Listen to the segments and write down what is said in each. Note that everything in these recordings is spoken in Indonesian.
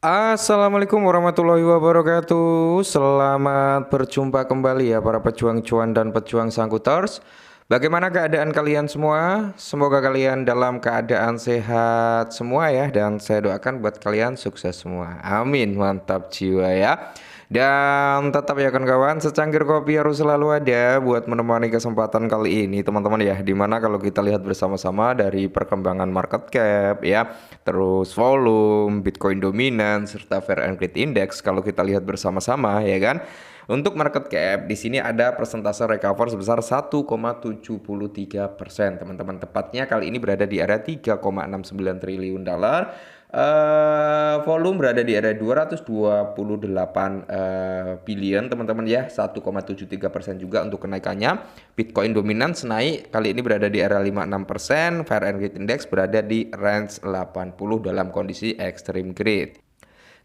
Assalamualaikum warahmatullahi wabarakatuh. Selamat berjumpa kembali ya para pejuang cuan dan pejuang sangkuters. Bagaimana keadaan kalian semua? Semoga kalian dalam keadaan sehat semua ya, dan saya doakan buat kalian sukses semua. Amin. Mantap jiwa ya. Dan tetap ya kawan-kawan, secangkir kopi harus selalu ada buat menemani kesempatan kali ini teman-teman ya. Dimana kalau kita lihat bersama-sama dari perkembangan market cap ya, terus volume, Bitcoin dominan, serta Fair and Greed Index. Kalau kita lihat bersama-sama ya kan, untuk market cap di sini ada persentase recover sebesar 1,73%, teman-teman. Tepatnya kali ini berada di area 3,69 triliun dolar. Volume berada di area 228 billion teman-teman ya, 1,73% juga untuk kenaikannya. Bitcoin dominance naik, kali ini berada di area 56%. Fair and Greed Index berada di range 80 dalam kondisi extreme greed.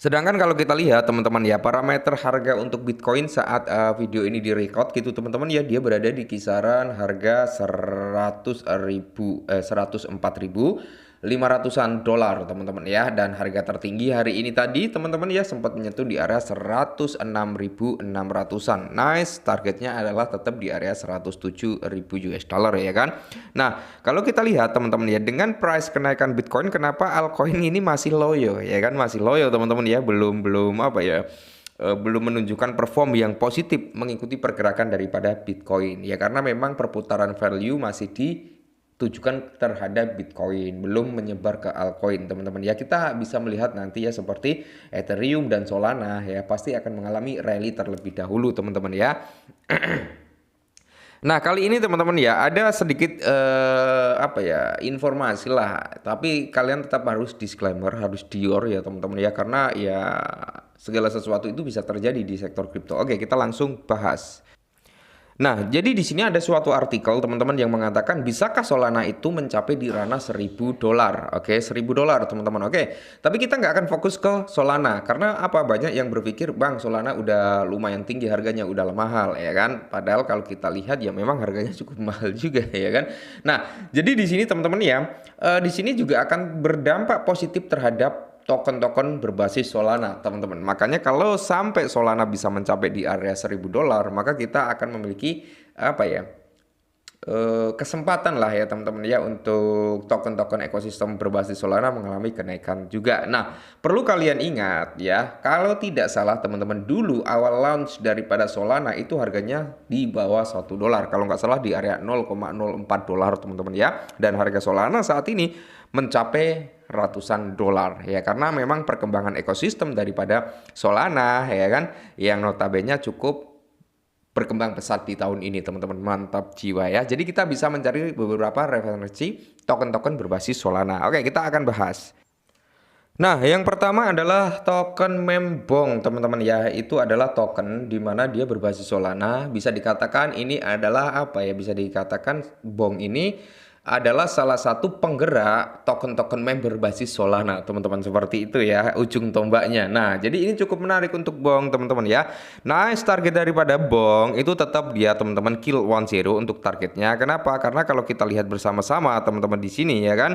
Sedangkan kalau kita lihat teman-teman ya, parameter harga untuk Bitcoin saat video ini direcord gitu teman-teman ya, dia berada di kisaran harga 104.500-an dolar teman-teman ya. Dan harga tertinggi hari ini tadi teman-teman ya sempat menyentuh di area 106.600-an. Nice, targetnya adalah tetap di area 107.000 US dollar ya kan. Nah, kalau kita lihat teman-teman ya, dengan price kenaikan Bitcoin, kenapa altcoin ini masih loyo ya kan, masih loyo teman-teman ya, belum apa ya, belum menunjukkan perform yang positif mengikuti pergerakan daripada Bitcoin ya, karena memang perputaran value masih ditujukan terhadap Bitcoin, belum menyebar ke altcoin teman-teman ya. Kita bisa melihat nanti ya, seperti Ethereum dan Solana ya, pasti akan mengalami rally terlebih dahulu teman-teman ya. Nah, kali ini teman-teman ya ada sedikit apa ya, informasi lah, tapi kalian tetap harus disclaimer, harus dior ya teman-teman ya, karena ya segala sesuatu itu bisa terjadi di sektor kripto. Oke, kita langsung bahas. Nah, jadi di sini ada suatu artikel teman-teman yang mengatakan bisakah Solana itu mencapai di ranah 1.000 dolar. Oke, 1.000 dolar teman-teman. Oke, tapi kita nggak akan fokus ke Solana karena apa, banyak yang berpikir bang Solana udah lumayan tinggi harganya, udah mahal ya kan. Padahal kalau kita lihat ya memang harganya cukup mahal juga ya kan. Nah, jadi di sini teman-teman ya, di sini juga akan berdampak positif terhadap token-token berbasis Solana teman-teman. Makanya kalau sampai Solana bisa mencapai di area 1.000 dolar, maka kita akan memiliki apa ya, kesempatan lah ya teman-teman ya, untuk token-token ekosistem berbasis Solana mengalami kenaikan juga. Nah, perlu kalian ingat ya, kalau tidak salah teman-teman, dulu awal launch daripada Solana itu harganya di bawah 1 dolar, kalau nggak salah di area 0,04 dolar teman-teman ya. Dan harga Solana saat ini mencapai ratusan dolar ya, karena memang perkembangan ekosistem daripada Solana ya kan, yang notabene cukup berkembang pesat di tahun ini teman-teman. Mantap jiwa ya. Jadi kita bisa mencari beberapa referensi token-token berbasis Solana. Oke, kita akan bahas. Nah, yang pertama adalah token Membong teman-teman ya. Itu adalah token di mana dia berbasis Solana. Bisa dikatakan ini adalah apa ya? Bisa dikatakan Bong ini adalah salah satu penggerak token-token member basis Solana teman-teman, seperti itu ya ujung tombaknya. Nah, jadi ini cukup menarik untuk Bong teman-teman ya. Nice, target daripada Bong itu tetap dia teman-teman kill 10 untuk targetnya. Kenapa? Karena kalau kita lihat bersama-sama teman-teman di sini ya kan,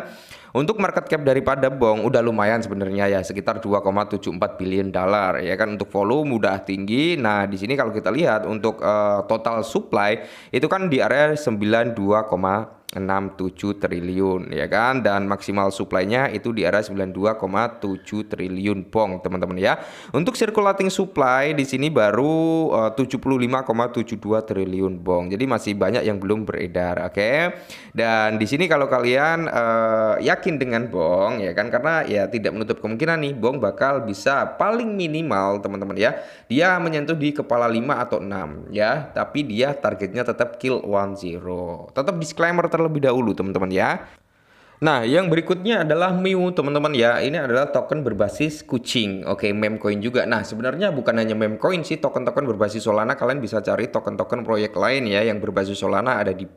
untuk market cap daripada Bong udah lumayan sebenarnya ya, sekitar 2,74 billion dolar ya kan. Untuk volume udah tinggi. Nah, di sini kalau kita lihat untuk total supply itu kan di area 92,67 triliun ya kan, dan maksimal supply-nya itu di area 92,7 triliun Bong teman-teman ya. Untuk circulating supply di sini baru 75,72 triliun Bong. Jadi masih banyak yang belum beredar. Oke. Dan di sini kalau kalian yakin dengan Bong ya kan, karena ya tidak menutup kemungkinan nih Bong bakal bisa paling minimal teman-teman ya, dia menyentuh di kepala 5 atau 6 ya, tapi dia targetnya tetap kill 10. Tetap disclaimer terlebih dahulu teman-teman ya. Nah, yang berikutnya adalah Mew teman-teman ya. Ini adalah token berbasis kucing. Oke, meme coin juga. Nah, sebenarnya bukan hanya meme coin sih, token-token berbasis Solana. Kalian bisa cari token-token proyek lain ya yang berbasis Solana, ada di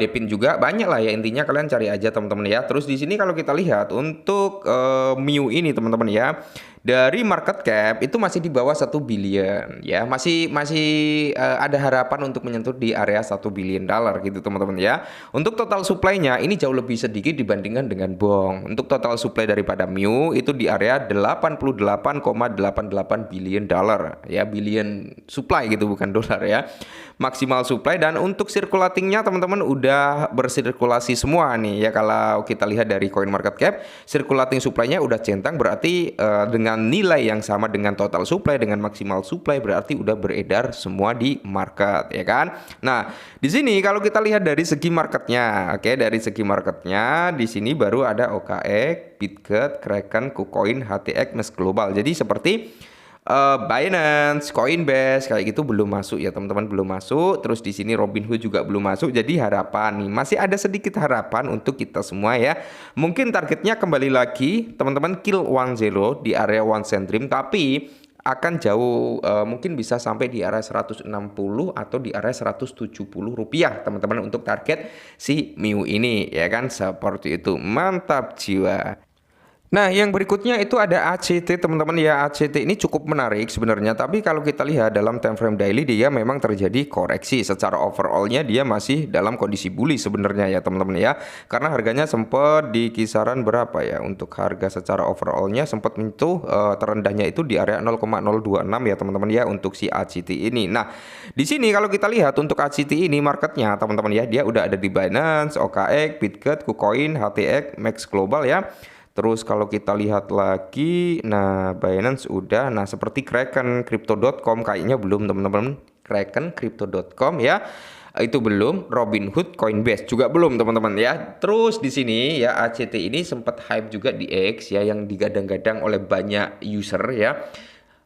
Depin juga banyak lah ya, intinya kalian cari aja teman-teman ya. Terus di sini kalau kita lihat untuk Mew ini teman-teman ya, dari market cap itu masih di bawah 1 billion ya. Masih masih ada harapan untuk menyentuh di area 1 billion dollar gitu teman-teman ya. Untuk total supply-nya ini jauh lebih sedikit dibandingkan dengan Bong. Untuk total supply daripada MIU itu di area 88,88 billion dollar ya, billion supply gitu bukan dolar ya. Maksimal supply, dan untuk circulating-nya teman-teman udah bersirkulasi semua nih ya. Kalau kita lihat dari coin market cap, circulating supply-nya udah centang, berarti dengan nilai yang sama dengan total supply dengan maksimal supply, berarti udah beredar semua di market ya kan. Nah, di sini kalau kita lihat dari segi marketnya, oke, dari segi marketnya di sini baru ada OKX, Bitget, Kraken, KuCoin, HTX, Mesk Global. Jadi seperti Binance, Coinbase kayak gitu belum masuk ya teman-teman, belum masuk. Terus di sini Robinhood juga belum masuk. Jadi harapan nih, masih ada sedikit harapan untuk kita semua ya. Mungkin targetnya kembali lagi teman-teman kill 10 di area 1 centrim, tapi akan jauh, mungkin bisa sampai di area 160 atau di area 170 rupiah teman-teman untuk target si MIU ini ya kan, seperti itu. Mantap jiwa. Nah, yang berikutnya itu ada ACT teman-teman ya. ACT ini cukup menarik sebenarnya, tapi kalau kita lihat dalam time frame daily dia memang terjadi koreksi. Secara overallnya dia masih dalam kondisi bullish sebenarnya ya teman-teman ya. Karena harganya sempat di kisaran berapa ya, untuk harga secara overallnya sempat menyentuh terendahnya itu di area 0,026 ya teman-teman ya untuk si ACT ini. Nah, di sini kalau kita lihat untuk ACT ini marketnya teman-teman ya, dia udah ada di Binance, OKX, Bitget, KuCoin, HTX, Mesk Global ya. Terus kalau kita lihat lagi, nah Binance udah, nah seperti Kraken, Crypto.com kayaknya belum teman-teman. Kraken, Crypto.com ya, itu belum. Robinhood, Coinbase juga belum teman-teman ya. Terus di sini ya ACT ini sempat hype juga di X ya, yang digadang-gadang oleh banyak user ya.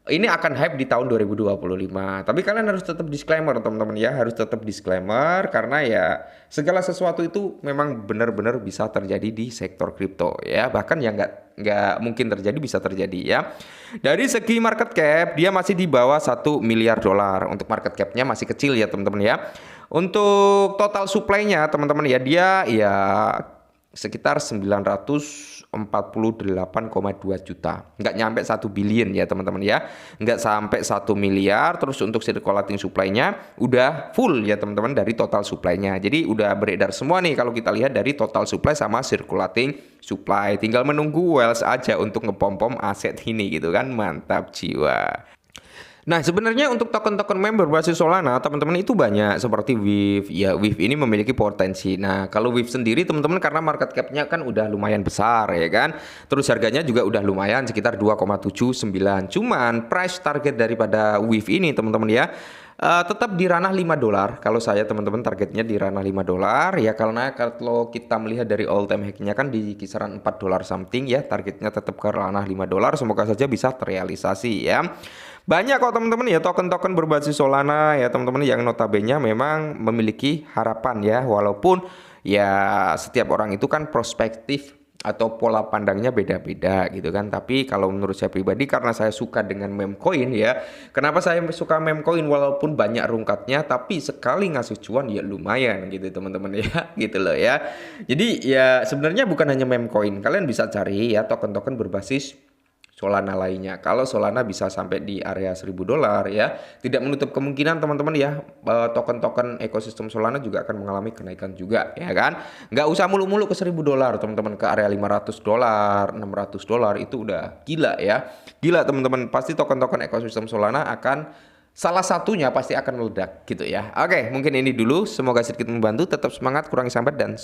Ini akan hype di tahun 2025. Tapi kalian harus tetap disclaimer teman-teman ya, harus tetap disclaimer karena ya segala sesuatu itu memang benar-benar bisa terjadi di sektor kripto ya. Bahkan yang nggak mungkin terjadi bisa terjadi ya. Dari segi market cap dia masih di bawah 1 miliar dolar. Untuk market capnya masih kecil ya teman-teman ya. Untuk total supply-nya teman-teman ya, dia ya sekitar 948,2 juta. Nggak nyampe 1 billion ya teman-teman ya. Nggak sampai 1 miliar. Terus untuk circulating supply-nya udah full ya teman-teman dari total supply-nya. Jadi udah beredar semua nih kalau kita lihat dari total supply sama circulating supply. Tinggal menunggu Wells aja untuk ngepom-pom aset ini gitu kan. Mantap jiwa. Nah, sebenarnya untuk token-token member berbasis Solana, teman-teman itu banyak seperti Wave. Ya, Wave ini memiliki potensi. Nah, kalau Wave sendiri teman-teman karena market cap-nya kan udah lumayan besar ya kan. Terus harganya juga udah lumayan sekitar 2,79. Cuman price target daripada Wave ini teman-teman ya, tetap di ranah 5 dolar. Kalau saya teman-teman targetnya di ranah 5 dolar ya, karena kalau kita melihat dari all time high-nya kan di kisaran 4 dolar something ya, targetnya tetap ke ranah 5 dolar. Semoga saja bisa terrealisasi ya. Banyak kok teman-teman ya token-token berbasis Solana ya teman-teman yang notabene memang memiliki harapan ya, walaupun ya setiap orang itu kan perspektif atau pola pandangnya beda-beda gitu kan. Tapi kalau menurut saya pribadi, karena saya suka dengan meme coin ya. Kenapa saya suka meme coin? Walaupun banyak rungkatnya, tapi sekali ngasih cuan ya lumayan gitu teman-teman ya, gitu loh ya. Jadi ya sebenarnya bukan hanya meme coin, kalian bisa cari ya token-token berbasis Solana lainnya. Kalau Solana bisa sampai di area 1000 dolar ya, tidak menutup kemungkinan teman-teman ya, token-token ekosistem Solana juga akan mengalami kenaikan juga ya kan. Nggak usah mulu-mulu ke 1000 dolar teman-teman, ke area 500 dolar, 600 dolar itu udah gila ya. Gila teman-teman, pasti token-token ekosistem Solana akan salah satunya pasti akan meledak gitu ya. Oke, mungkin ini dulu, semoga sedikit membantu. Tetap semangat, kurangi sambat dan